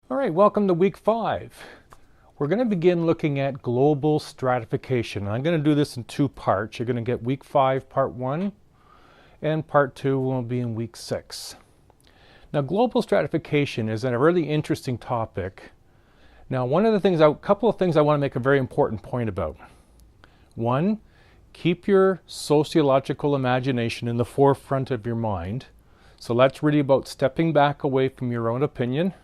All right, welcome to week 5. We're going to begin looking at global stratification. I'm going to do this in 2 parts. You're going to get week 5, part 1, and part 2 will be in week 6. Now, global stratification is a really interesting topic. Now, a couple of things I want to make a very important point about. 1, keep your sociological imagination in the forefront of your mind. So that's really about stepping back away from your own opinion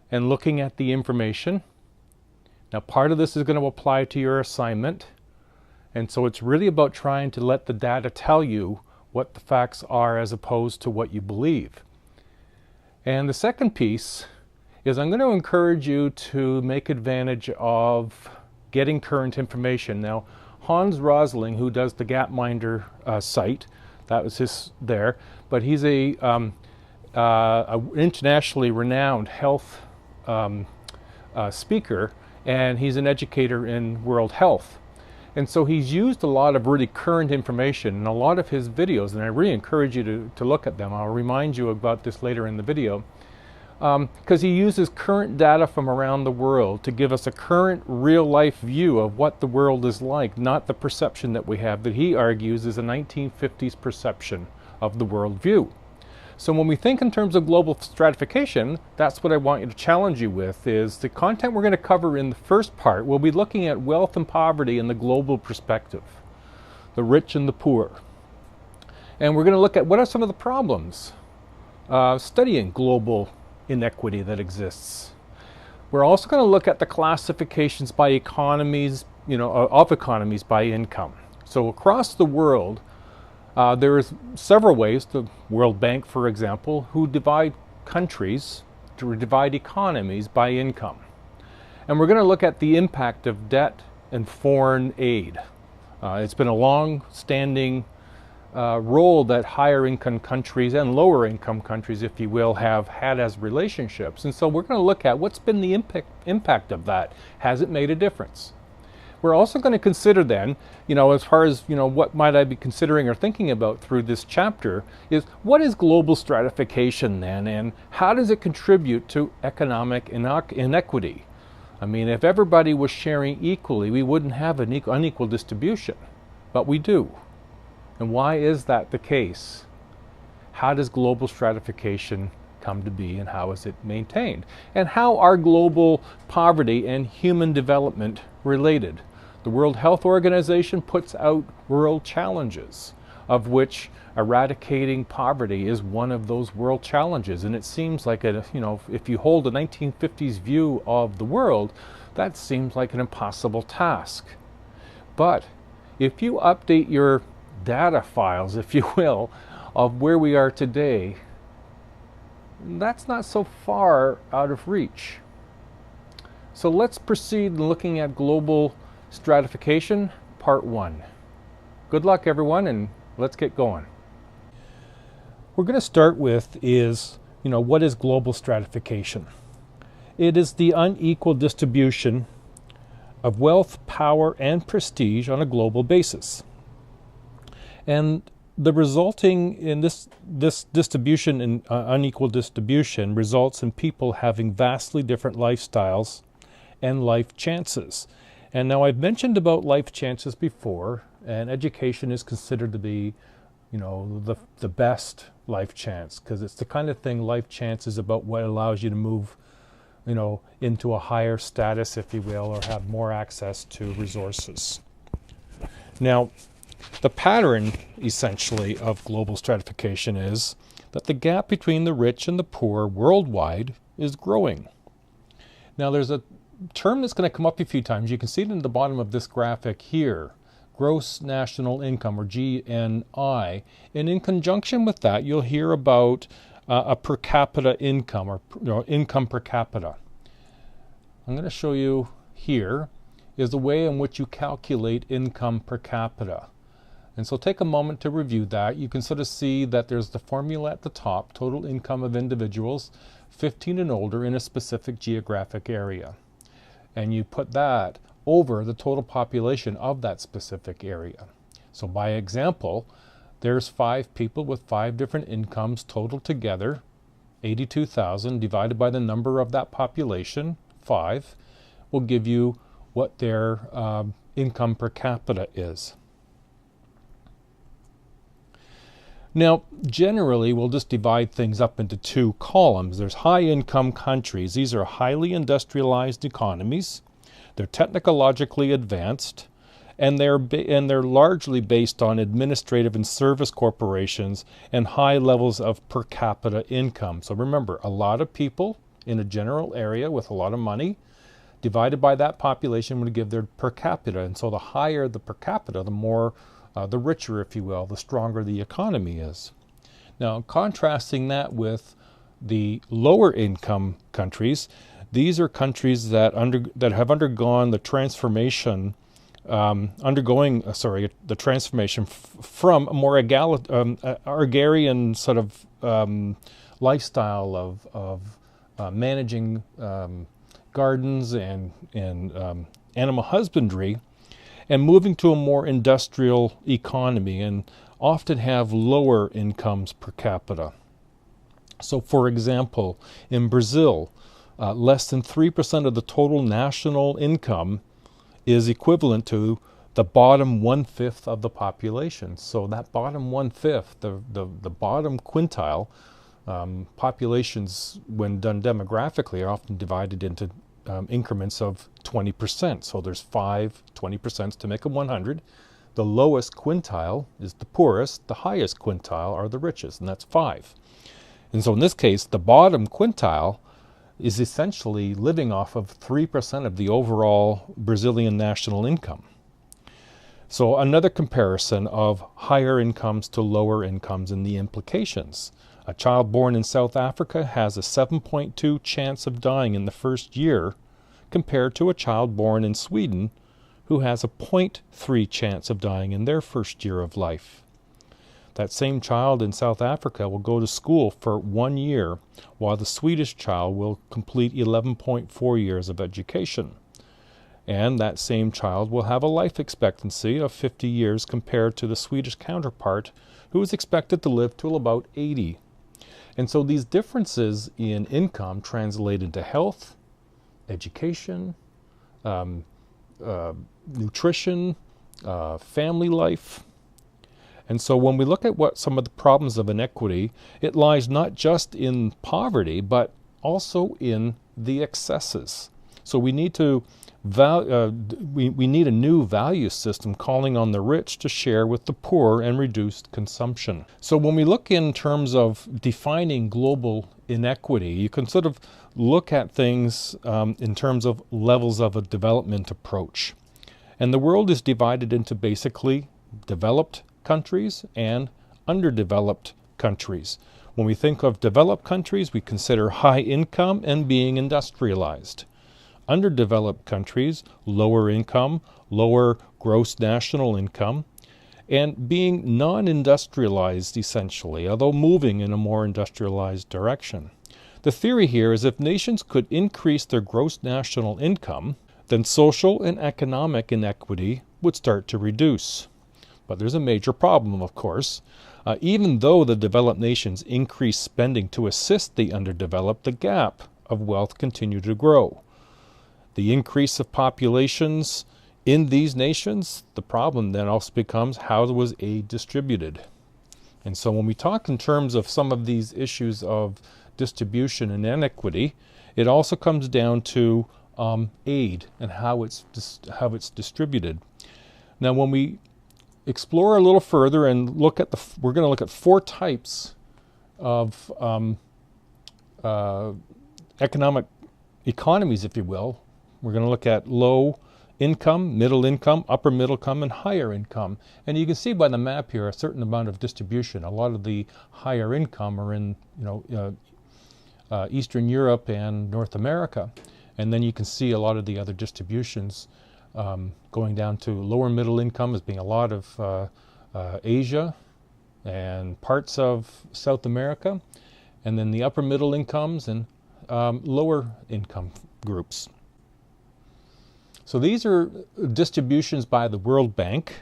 and looking at the information. Now, part of this is going to apply to your assignment, and so it's really about trying to let the data tell you what the facts are as opposed to what you believe. And the second piece is I'm going to encourage you to make advantage of getting current information. Now, Hans Rosling, who does the Gapminder site, that was his there, but he's a internationally renowned health speaker, and he's an educator in world health. And so he's used a lot of really current information in a lot of his videos, and I really encourage you to look at them. I'll remind you about this later in the video, because he uses current data from around the world to give us a current real-life view of what the world is like, not the perception that we have that he argues is a 1950s perception of the world view. So when we think in terms of global stratification, that's what I want you to challenge you with, is the content we're going to cover in the first part. We'll be looking at wealth and poverty in the global perspective, the rich and the poor. And we're going to look at what are some of the problems studying global inequity that exists. We're also going to look at the classifications by economies, of economies by income. So across the world, there is several ways, the World Bank, for example, who divide countries, to divide economies by income. And we're going to look at the impact of debt and foreign aid. It's been a long-standing role that higher income countries and lower income countries, if you will, have had as relationships. And so we're going to look at what's been the impact of that. Has it made a difference? We're also going to consider then, as far as, what might I be considering or thinking about through this chapter, is what is global stratification then, and how does it contribute to economic inequity? I mean, if everybody was sharing equally, we wouldn't have an unequal distribution, but we do. And why is that the case? How does global stratification come to be, and how is it maintained? And how are global poverty and human development related? The World Health Organization puts out world challenges, of which eradicating poverty is one of those world challenges. And it seems like, if you hold a 1950s view of the world, that seems like an impossible task. But if you update your data files, if you will, of where we are today, that's not so far out of reach. So let's proceed looking at global stratification, part 1. Good luck, everyone, and let's get going. We're going to start with is, what is global stratification? It is the unequal distribution of wealth, power, and prestige on a global basis. And the resulting in this distribution and unequal distribution results in people having vastly different lifestyles and life chances. And now I've mentioned about life chances before, and education is considered to be, the best life chance, because it's the kind of thing life chance is about, what allows you to move, into a higher status, if you will, or have more access to resources. Now, the pattern, essentially, of global stratification is that the gap between the rich and the poor worldwide is growing. Now, there's a term that's going to come up a few times. You can see it in the bottom of this graphic here, gross national income, or GNI. And in conjunction with that, you'll hear about a per capita income, or income per capita. I'm going to show you here is the way in which you calculate income per capita. And so take a moment to review that. You can sort of see that there's the formula at the top, total income of individuals 15 and older in a specific geographic area. And you put that over the total population of that specific area. So by example, there's 5 people with 5 different incomes total together, 82,000 divided by the number of that population, 5, will give you what their income per capita is. Now, generally, we'll just divide things up into two columns. There's high-income countries. These are highly industrialized economies. They're technologically advanced, and they're largely based on administrative and service corporations and high levels of per capita income. So remember, a lot of people in a general area with a lot of money divided by that population would give their per capita. And so the higher the per capita, the more the richer, if you will, the stronger the economy is. Now, contrasting that with the lower income countries, these are countries that have undergone the transformation, the transformation from a more agrarian sort of lifestyle of managing gardens and animal husbandry, and moving to a more industrial economy, and often have lower incomes per capita. So, for example, in Brazil, less than 3% of the total national income is equivalent to the bottom 1/5 of the population. So that bottom 1/5, the bottom quintile, populations, when done demographically, are often divided into increments of 20%. So there's 20% to make them 100. The lowest quintile is the poorest. The highest quintile are the richest, and that's 5. And so in this case, the bottom quintile is essentially living off of 3% of the overall Brazilian national income. So another comparison of higher incomes to lower incomes and the implications. A child born in South Africa has a 7.2 chance of dying in the first year, compared to a child born in Sweden who has a 0.3 chance of dying in their first year of life. That same child in South Africa will go to school for 1 year, while the Swedish child will complete 11.4 years of education. And that same child will have a life expectancy of 50 years compared to the Swedish counterpart, who is expected to live till about 80. And so these differences in income translate into health, education, nutrition, family life. And so when we look at what some of the problems of inequity, it lies not just in poverty, but also in the excesses. So we need to we need a new value system calling on the rich to share with the poor and reduce consumption. So when we look in terms of defining global inequity, you can sort of look at things in terms of levels of a development approach. And the world is divided into basically developed countries and underdeveloped countries. When we think of developed countries, we consider high income and being industrialized. Underdeveloped countries, lower income, lower gross national income, and being non-industrialized essentially, although moving in a more industrialized direction. The theory here is if nations could increase their gross national income, then social and economic inequity would start to reduce. But there's a major problem, of course. Even though the developed nations increase spending to assist the underdeveloped, the gap of wealth continued to grow. The increase of populations in these nations, the problem then also becomes how was aid distributed. And so when we talk in terms of some of these issues of distribution and inequity, it also comes down to aid and how it's distributed. Now when we explore a little further and look at we're going to look at 4 types of economic economies, if you will. We're going to look at low income, middle income, upper middle income, and higher income. And you can see by the map here a certain amount of distribution. A lot of the higher income are in Eastern Europe and North America. And then you can see a lot of the other distributions going down to lower middle income as being a lot of Asia and parts of South America, and then the upper middle incomes and lower income groups. So these are distributions by the World Bank.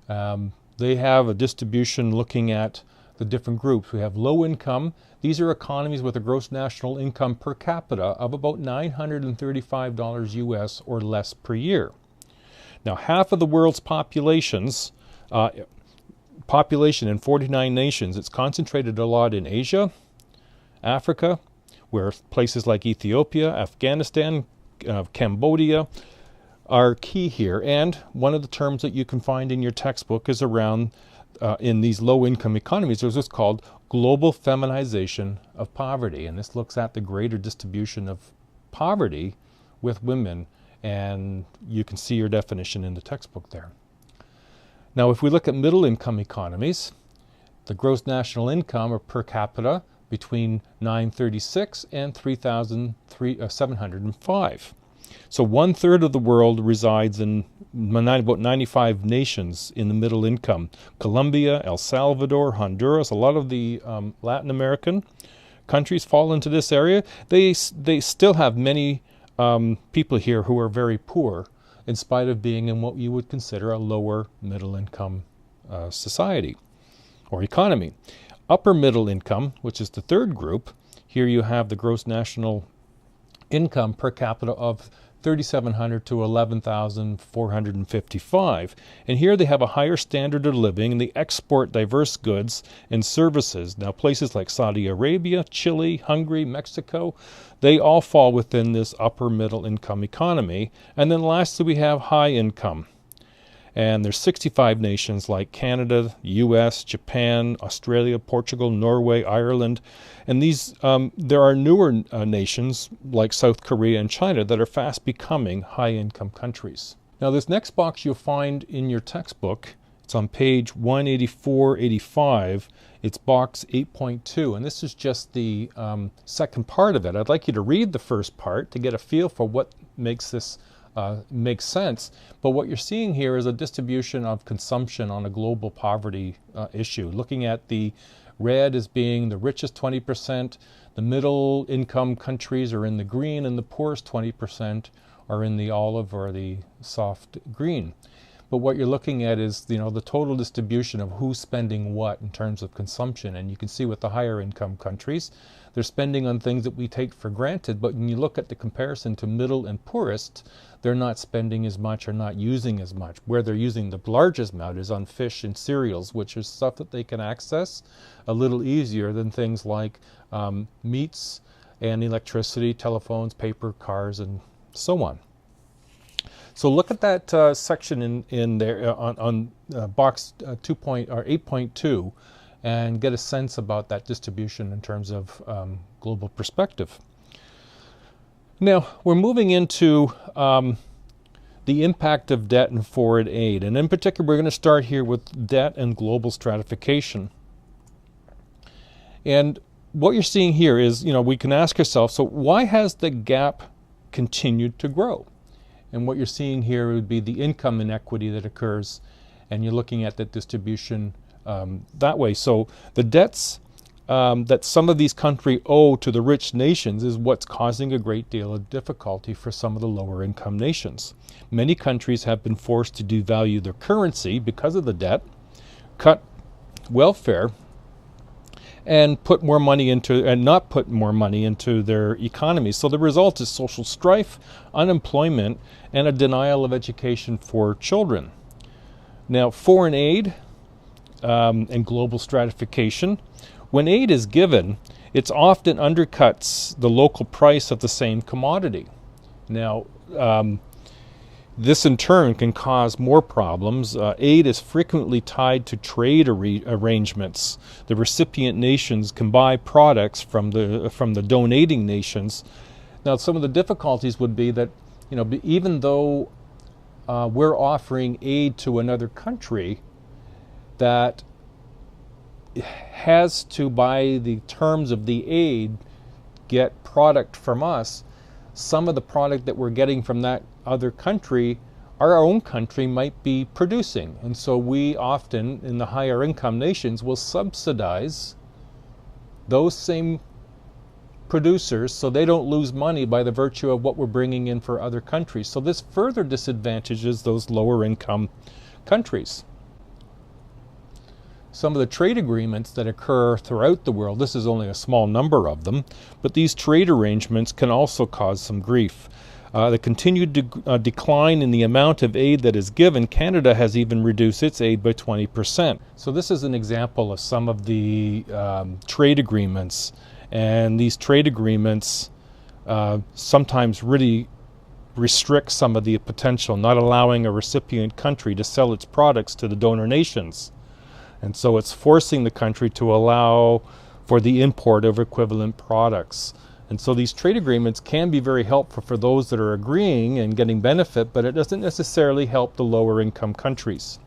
They have a distribution looking at the different groups. We have low income. These are economies with a gross national income per capita of about $935 US or less per year. Now, half of the world's population in 49 nations, it's concentrated a lot in Asia, Africa, where places like Ethiopia, Afghanistan, Cambodia are key here. And one of the terms that you can find in your textbook is around, in these low-income economies, there's what's called global feminization of poverty. And this looks at the greater distribution of poverty with women. And you can see your definition in the textbook there. Now, if we look at middle-income economies, the gross national income or per capita between $936 and $3,705. So 1/3 of the world resides in about 95 nations in the middle income. Colombia, El Salvador, Honduras, a lot of the Latin American countries fall into this area. They still have many people here who are very poor, in spite of being in what you would consider a lower middle income society or economy. Upper middle income, which is the third group, here you have the gross national income per capita of $3,700 to $11,455. And here they have a higher standard of living and they export diverse goods and services. Now, places like Saudi Arabia, Chile, Hungary, Mexico, they all fall within this upper middle income economy. And then lastly, we have high income. And there's 65 nations like Canada, US, Japan, Australia, Portugal, Norway, Ireland. And these, there are newer nations like South Korea and China that are fast becoming high-income countries. Now, this next box you'll find in your textbook, it's on page 184-85. It's box 8.2, and this is just the second part of it. I'd like you to read the first part to get a feel for what makes this makes sense, but what you're seeing here is a distribution of consumption on a global poverty issue. Looking at the red as being the richest 20%, the middle income countries are in the green, and the poorest 20% are in the olive or the soft green. But what you're looking at is, the total distribution of who's spending what in terms of consumption. And you can see with the higher income countries, they're spending on things that we take for granted. But when you look at the comparison to middle and poorest, they're not spending as much or not using as much. Where they're using the largest amount is on fish and cereals, which is stuff that they can access a little easier than things like meats and electricity, telephones, paper, cars, and so on. So look at that section in there on box 8.2 and get a sense about that distribution in terms of global perspective. Now, we're moving into the impact of debt and foreign aid. And in particular, we're going to start here with debt and global stratification. And what you're seeing here is, we can ask ourselves, so why has the gap continued to grow? And what you're seeing here would be the income inequity that occurs, and you're looking at that distribution that way. So the debts that some of these countries owe to the rich nations is what's causing a great deal of difficulty for some of the lower income nations. Many countries have been forced to devalue their currency because of the debt, cut welfare, and put more money into, and not put more money into their economies. So the result is social strife, unemployment, and a denial of education for children. Now, foreign aid and global stratification. When aid is given, it often undercuts the local price of the same commodity. Now, this in turn can cause more problems. Aid is frequently tied to trade arrangements. The recipient nations can buy products from the donating nations. Now, some of the difficulties would be that, even though we're offering aid to another country that has to, by the terms of the aid, get product from us, some of the product that we're getting from that other country, our own country might be producing. And so we often, in the higher income nations, will subsidize those same producers so they don't lose money by the virtue of what we're bringing in for other countries. So this further disadvantages those lower income countries. some of the trade agreements that occur throughout the world, this is only a small number of them, but these trade arrangements can also cause some grief. The continued decline in the amount of aid that is given, Canada has even reduced its aid by 20%. So this is an example of some of the trade agreements, and these trade agreements sometimes really restrict some of the potential, not allowing a recipient country to sell its products to the donor nations. And so it's forcing the country to allow for the import of equivalent products. And so these trade agreements can be very helpful for those that are agreeing and getting benefit, but it doesn't necessarily help the lower income countries.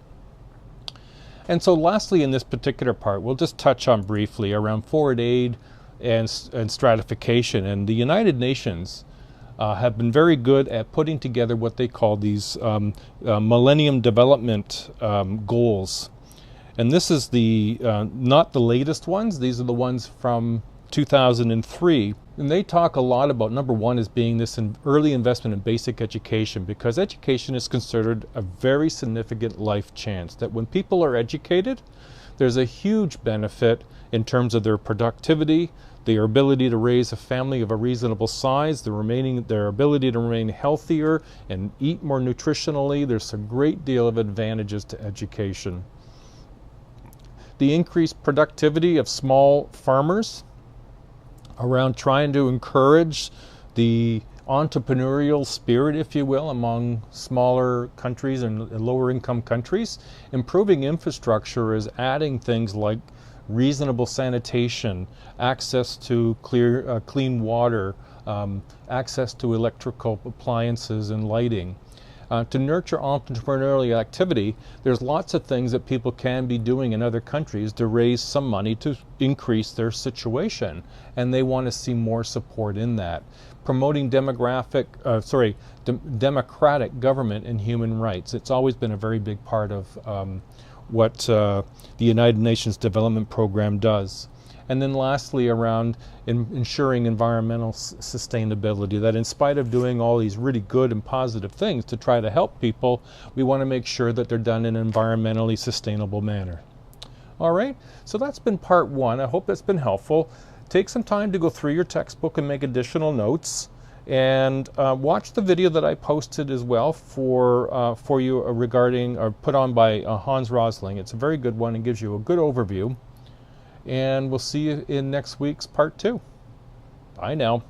And so lastly, in this particular part, we'll just touch on briefly around foreign aid and stratification. And the United Nations have been very good at putting together what they call these Millennium Development Goals. And this is the not the latest ones. These are the ones from 2003. And they talk a lot about, number one, is being this early investment in basic education, because education is considered a very significant life chance. That when people are educated, there's a huge benefit in terms of their productivity, their ability to raise a family of a reasonable size, their ability to remain healthier and eat more nutritionally. There's a great deal of advantages to education. The increased productivity of small farmers, around trying to encourage the entrepreneurial spirit, if you will, among smaller countries and lower income countries. Improving infrastructure is adding things like reasonable sanitation, access to clean water, access to electrical appliances and lighting. To nurture entrepreneurial activity, there's lots of things that people can be doing in other countries to raise some money to increase their situation, and they want to see more support in that. Promoting democratic government and human rights. It's always been a very big part of what the United Nations Development Program does. And then lastly, around ensuring environmental sustainability, that in spite of doing all these really good and positive things to try to help people, we want to make sure that they're done in an environmentally sustainable manner. All right, so that's been part one. I hope that's been helpful. Take some time to go through your textbook and make additional notes, and watch the video that I posted as well for you regarding, or put on by Hans Rosling. It's a very good one and gives you a good overview. And we'll see you in next week's part 2. Bye now.